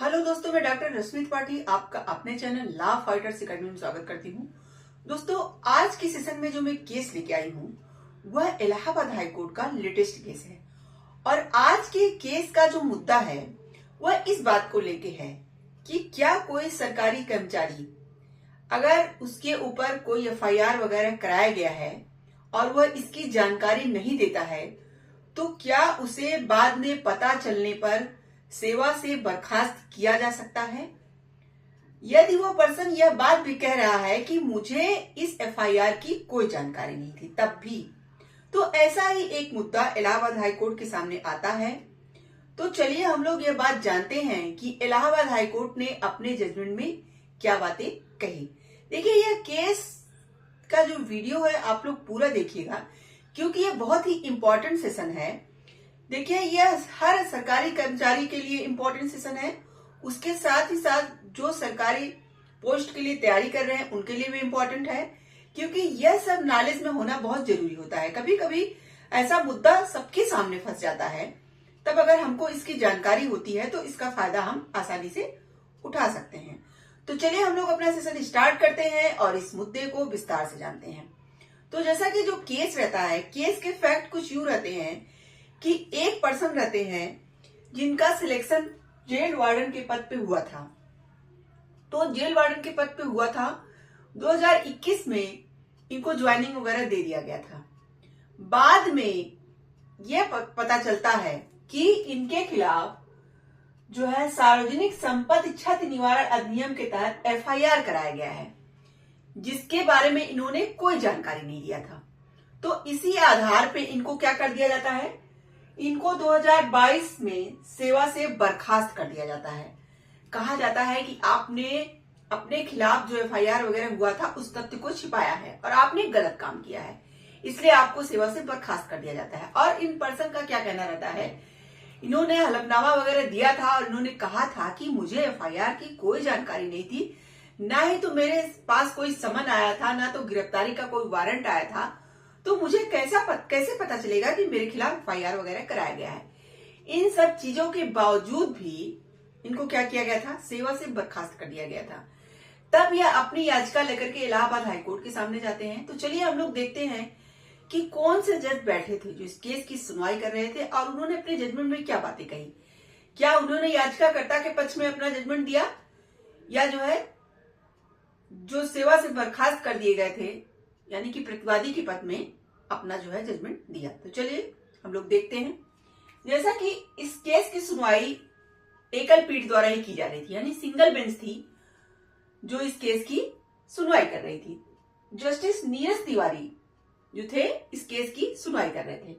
Hello दोस्तों, मैं doctor रश्मि त्रिपाठी आपका अपने चैनल लॉ फाइटर्स अकेडमी में स्वागत करती हूँ। दोस्तों, आज की सेशन में जो मैं केस लेके आई हूँ वह इलाहाबाद हाई कोर्ट का लेटेस्ट केस है। और आज के केस का जो मुद्दा है वह इस बात को लेके है कि क्या कोई सरकारी कर्मचारी अगर उसके ऊपर कोई एफआईआर वगैरह कराया गया है और वह इसकी जानकारी नहीं देता है तो क्या उसे बाद में पता चलने पर सेवा से बर्खास्त किया जा सकता है। यदि वो पर्सन यह बात भी कह रहा है कि मुझे इस एफआईआर की कोई जानकारी नहीं थी तब भी, तो ऐसा ही एक मुद्दा इलाहाबाद हाई कोर्ट के सामने आता है। तो चलिए हम लोग ये बात जानते हैं कि इलाहाबाद हाई कोर्ट ने अपने जजमेंट में क्या बातें कही। देखिए, यह केस का जो वीडियो है आप लोग पूरा देखिएगा क्योंकि यह बहुत ही इंपॉर्टेंट सेशन है। देखिए, यह हर सरकारी कर्मचारी के लिए इम्पोर्टेंट सेशन है, उसके साथ ही साथ जो सरकारी पोस्ट के लिए तैयारी कर रहे हैं उनके लिए भी इम्पोर्टेंट है, क्योंकि यह सब नॉलेज में होना बहुत जरूरी होता है। कभी कभी ऐसा मुद्दा सबके सामने फंस जाता है, तब अगर हमको इसकी जानकारी होती है तो इसका फायदा हम आसानी से उठा सकते हैं। तो चलिए हम लोग अपना सेशन स्टार्ट करते हैं और इस मुद्दे को विस्तार से जानते हैं। तो जैसा कि जो केस रहता है, केस के फैक्ट कुछ यूं रहते हैं कि एक पर्सन रहते हैं जिनका सिलेक्शन जेल वार्डन के पद पे हुआ था। तो जेल वार्डन के पद पे हुआ था 2021 में, इनको ज्वाइनिंग वगैरह दे दिया गया था। बाद में यह पता चलता है कि इनके खिलाफ जो है सार्वजनिक संपत्ति क्षति निवारण अधिनियम के तहत एफआईआर कराया गया है, जिसके बारे में इन्होंने कोई जानकारी नहीं दिया था। तो इसी आधार पे इनको क्या कर दिया जाता है, इनको 2022 में सेवा से बर्खास्त कर दिया जाता है। कहा जाता है कि आपने अपने खिलाफ जो एफआईआर वगैरह हुआ था उस तथ्य को छिपाया है और आपने गलत काम किया है, इसलिए आपको सेवा से बर्खास्त कर दिया जाता है। और इन पर्सन का क्या कहना रहता है, इन्होंने हलफनामा वगैरह दिया था और इन्होंने कहा था कि मुझे एफआईआर की कोई जानकारी नहीं थी, ना ही तो मेरे पास कोई समन आया था, ना तो गिरफ्तारी का कोई वारंट आया था, तो मुझे कैसे पता चलेगा कि मेरे खिलाफ एफआईआर वगैरह कराया गया है। इन सब चीजों के बावजूद भी इनको क्या किया गया था, सेवा से बर्खास्त कर दिया गया था। तब यह अपनी याचिका लेकर के इलाहाबाद हाईकोर्ट के सामने जाते हैं। तो चलिए हम लोग देखते हैं कि कौन से जज बैठे थे जो इस केस की सुनवाई कर रहे थे और उन्होंने अपने जजमेंट में क्या बातें कही। क्या उन्होंने याचिकाकर्ता के पक्ष में अपना जजमेंट दिया या जो है जो सेवा से बर्खास्त कर दिए गए थे यानी कि प्रतिवादी के पद में अपना जो है जजमेंट दिया। तो चलिए हम लोग देखते हैं। जैसा कि इस केस की सुनवाई एकल पीठ द्वारा ही की जा रही थी, यानी सिंगल बेंच थी जो इस केस की सुनवाई कर रही थी। जस्टिस नीरज तिवारी जो थे इस केस की सुनवाई कर रहे थे।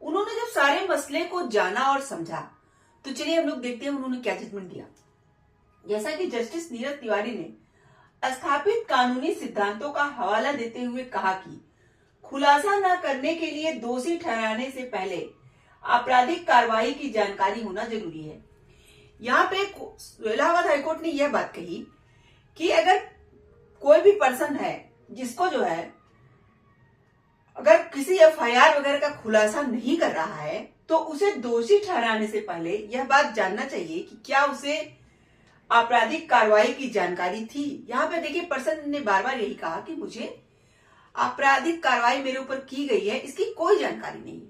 उन्होंने जब सारे मसले को जाना और समझा तो चलिए हम लोग देखते हैं उन्होंने क्या जजमेंट दिया। जैसा कि जस्टिस नीरज तिवारी ने स्थापित कानूनी सिद्धांतों का हवाला देते हुए कहा कि खुलासा न करने के लिए दोषी ठहराने से पहले आपराधिक कार्रवाई की जानकारी होना जरूरी है। यहाँ पे इलाहाबाद हाईकोर्ट ने यह बात कही कि अगर कोई भी पर्सन है जिसको जो है अगर किसी एफआईआर वगैरह का खुलासा नहीं कर रहा है तो उसे दोषी ठहराने से पहले यह बात जानना चाहिए कि क्या उसे आपराधिक कार्रवाई की जानकारी थी। यहाँ पे देखिए पर्सन ने बार बार यही कहा कि मुझे आपराधिक कार्रवाई मेरे ऊपर की गई है, इसकी कोई जानकारी नहीं।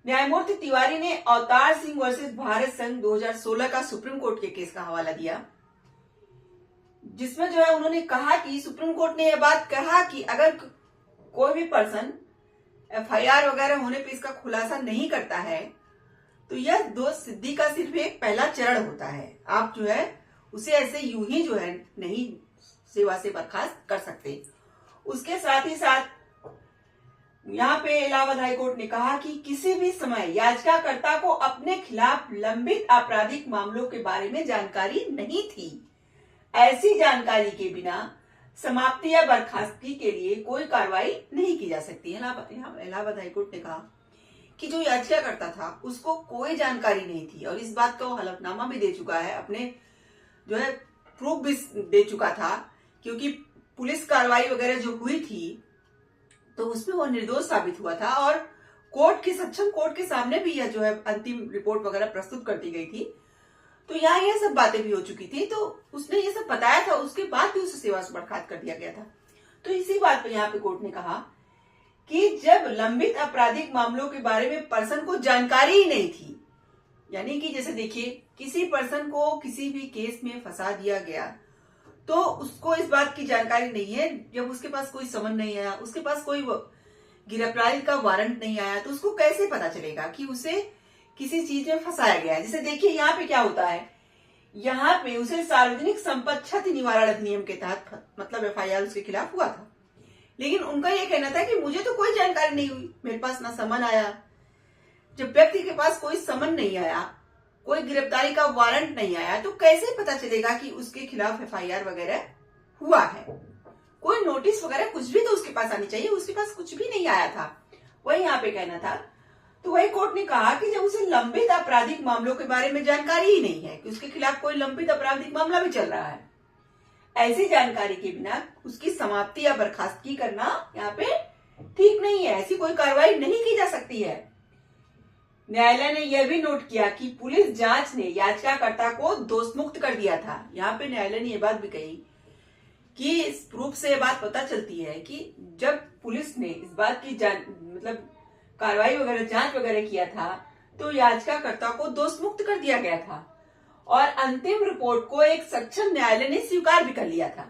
न्यायमूर्ति तिवारी ने अवतार सिंह वर्सेस भारत संघ 2016 का सुप्रीम कोर्ट के केस का हवाला दिया, जिसमें जो है उन्होंने कहा कि सुप्रीम कोर्ट ने यह बात कहा कि अगर कोई भी पर्सन एफआईआर वगैरह होने पे इसका खुलासा नहीं करता है तो यह दोष सिद्धि का सिर्फ एक पहला चरण होता है। आप जो है उसे ऐसे यूं ही जो है नहीं सेवा से बर्खास्त कर सकते। उसके साथ ही साथ यहाँ पे इलाहाबाद हाईकोर्ट ने कहा कि किसी भी समय याचिकाकर्ता को अपने खिलाफ लंबित आपराधिक मामलों के बारे में जानकारी नहीं थी। ऐसी जानकारी के बिना समाप्ति या बर्खास्तगी के लिए कोई कार्रवाई नहीं की जा सकती। इलाहाबाद हाईकोर्ट ने कहा कि जो याचिकाकर्ता था उसको कोई जानकारी नहीं थी और इस बात का वो हलफनामा भी दे चुका है, अपने जो है प्रूफ भी दे चुका था, क्योंकि पुलिस कार्रवाई वगैरह जो हुई थी तो उसमें वो निर्दोष साबित हुआ था और सक्षम कोर्ट के सामने भी यह जो है अंतिम रिपोर्ट वगैरह प्रस्तुत कर दी गई थी। तो यहाँ ये सब बातें भी हो चुकी थी, तो उसने ये सब बताया था, उसके बाद भी उसे सेवा से बर्खास्त कर दिया गया था। तो इसी बात पर यहाँ पे कोर्ट ने कहा कि जब लंबित आपराधिक मामलों के बारे में पर्सन को जानकारी ही नहीं थी, यानी कि जैसे देखिए किसी पर्सन को किसी भी केस में फंसा दिया गया तो उसको इस बात की जानकारी नहीं है, जब उसके पास कोई समन नहीं आया, उसके पास कोई गिरफ्तारी का वारंट नहीं आया, तो उसको कैसे पता चलेगा कि उसे किसी चीज में फंसाया गया है। जैसे देखिए यहाँ पे क्या होता है, यहाँ पे उसे सार्वजनिक संपत्ति क्षति निवारण अधिनियम के तहत मतलब FIR उसके खिलाफ हुआ था, लेकिन उनका यह कहना था कि मुझे तो कोई जानकारी नहीं हुई, मेरे पास ना समन आया। जब व्यक्ति के पास कोई समन नहीं आया, कोई गिरफ्तारी का वारंट नहीं आया, तो कैसे पता चलेगा कि उसके खिलाफ FIR वगैरह हुआ है। कोई नोटिस वगैरह कुछ भी तो उसके पास आनी चाहिए, उसके पास कुछ भी नहीं आया था, वही यहाँ पे कहना था। तो वही कोर्ट ने कहा कि जब उसे लंबित आपराधिक मामलों के बारे में जानकारी ही नहीं है कि उसके खिलाफ कोई लंबित आपराधिक मामला भी चल रहा है, ऐसी जानकारी के बिना उसकी समाप्ति या बर्खास्तगी करना यहाँ पे ठीक नहीं है, ऐसी कोई कार्रवाई नहीं की जा सकती है। न्यायालय ने यह भी नोट किया कि पुलिस जांच ने याचिकाकर्ता को दोषमुक्त कर दिया था। यहाँ पे न्यायालय ने यह बात भी कही कि इस प्रूफ से यह बात पता चलती है कि जब पुलिस ने इस बात की मतलब कार्रवाई वगैरह जांच वगैरह किया था तो याचिकाकर्ता को दोषमुक्त कर दिया गया था और अंतिम रिपोर्ट को एक सक्षम न्यायालय ने स्वीकार भी कर लिया था।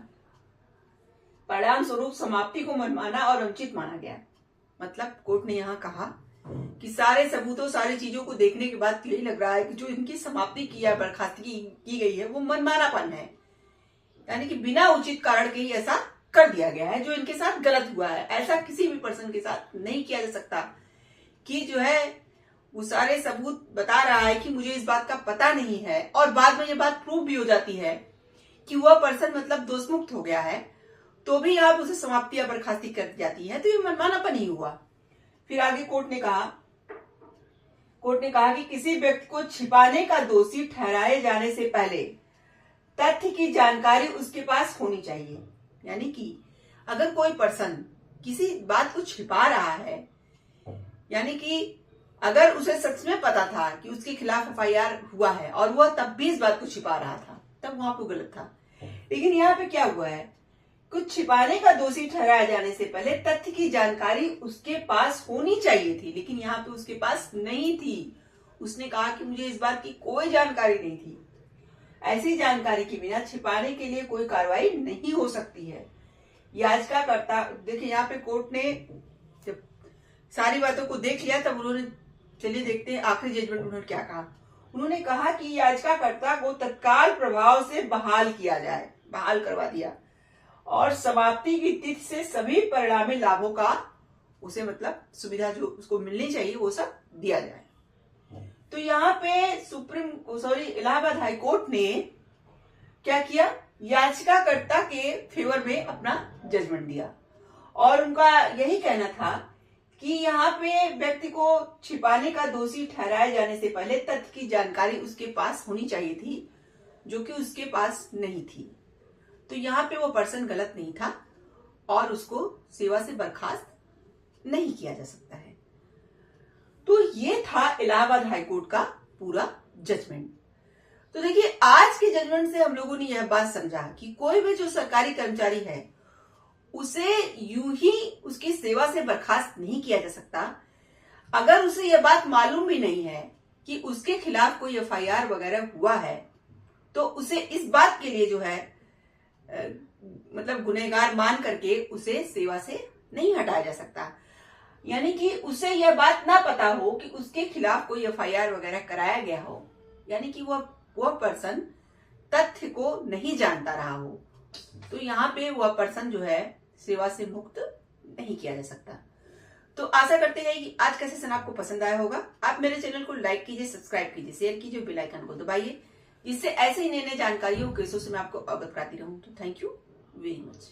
परिणाम स्वरूप समाप्ति को मनमाना और अनुचित माना गया। मतलब कोर्ट ने यहाँ कहा कि सारे सबूतों सारी चीजों को देखने के बाद यही लग रहा है कि जो इनकी समाप्ति की या बर्खास्तगी की गई है वो मनमानापन है, यानी कि बिना उचित कारण के ही ऐसा कर दिया गया है, जो इनके साथ गलत हुआ है। ऐसा किसी भी पर्सन के साथ नहीं किया जा सकता कि जो है वो सारे सबूत बता रहा है कि मुझे इस बात का पता नहीं है और बाद में ये बात प्रूव भी हो जाती है कि वह पर्सन मतलब दोषमुक्त हो गया है, तो भी आप उसे समाप्ति या बर्खास्ती कर जाती है, तो ये मनमानापन ही हुआ। फिर आगे कोर्ट ने कहा कि किसी व्यक्ति को छिपाने का दोषी ठहराए जाने से पहले तथ्य की जानकारी उसके पास होनी चाहिए। यानी कि अगर कोई पर्सन किसी बात को छिपा रहा है, यानी कि अगर उसे सच में पता था कि उसके खिलाफ FIR हुआ है और वह तब भी इस बात को छिपा रहा था, तब वहां पे गलत था। लेकिन यहाँ पे क्या हुआ है, कुछ छिपाने का दोषी ठहराए जाने से पहले तथ्य की जानकारी उसके पास होनी चाहिए थी, लेकिन यहाँ पे उसके पास नहीं थी। उसने कहा कि मुझे इस बात की कोई जानकारी नहीं थी। ऐसी जानकारी के बिना छिपाने के लिए कोई कार्रवाई नहीं हो सकती है। याचिकाकर्ता देखिए यहाँ पे कोर्ट ने जब सारी बातों को देख लिया तब उन्होंने, चलिए देखते हैं आखिरी जजमेंट उन्होंने क्या कहा। उन्होंने कहा कि याचिकाकर्ता को तत्काल प्रभाव से बहाल किया जाए, बहाल करवा दिया और समाप्ति की तिथि से सभी परिणामी लाभों का उसे मतलब सुविधा जो उसको मिलनी चाहिए वो सब दिया जाए। तो यहाँ पे इलाहाबाद हाई कोर्ट ने क्या किया, याचिकाकर्ता के फेवर में अपना जजमेंट दिया और उनका यही कहना था कि यहाँ पे व्यक्ति को छिपाने का दोषी ठहराए जाने से पहले तथ्य की जानकारी उसके पास होनी चाहिए थी, जो कि उसके पास नहीं थी। तो यहाँ पे वो पर्सन गलत नहीं था और उसको सेवा से बर्खास्त नहीं किया जा सकता है। तो ये था इलाहाबाद हाईकोर्ट का पूरा जजमेंट। तो देखिए आज के जजमेंट से हम लोगों ने यह बात समझा कि कोई भी जो सरकारी कर्मचारी है उसे यूं ही उसकी सेवा से बर्खास्त नहीं किया जा सकता। अगर उसे यह बात मालूम भी नहीं है कि उसके खिलाफ कोई FIR वगैरह हुआ है, तो उसे इस बात के लिए जो है मतलब गुनहगार मान करके उसे सेवा से नहीं हटाया जा सकता। यानी कि उसे यह बात ना पता हो कि उसके खिलाफ कोई FIR वगैरह कराया गया हो, यानी कि वह पर्सन तथ्य को नहीं जानता रहा हो, तो यहाँ पे वह पर्सन जो है सेवा से मुक्त नहीं किया जा सकता। तो आशा करते हैं कि आज का सेशन आपको पसंद आया होगा। आप मेरे चैनल को लाइक कीजिए, सब्सक्राइब कीजिए, शेयर कीजिए, बेल आइकन को दबाइए, जिससे ऐसे ही नए नए जानकारियों केसों से मैं आपको अवगत कराती रहूं। तो थैंक यू वेरी मच।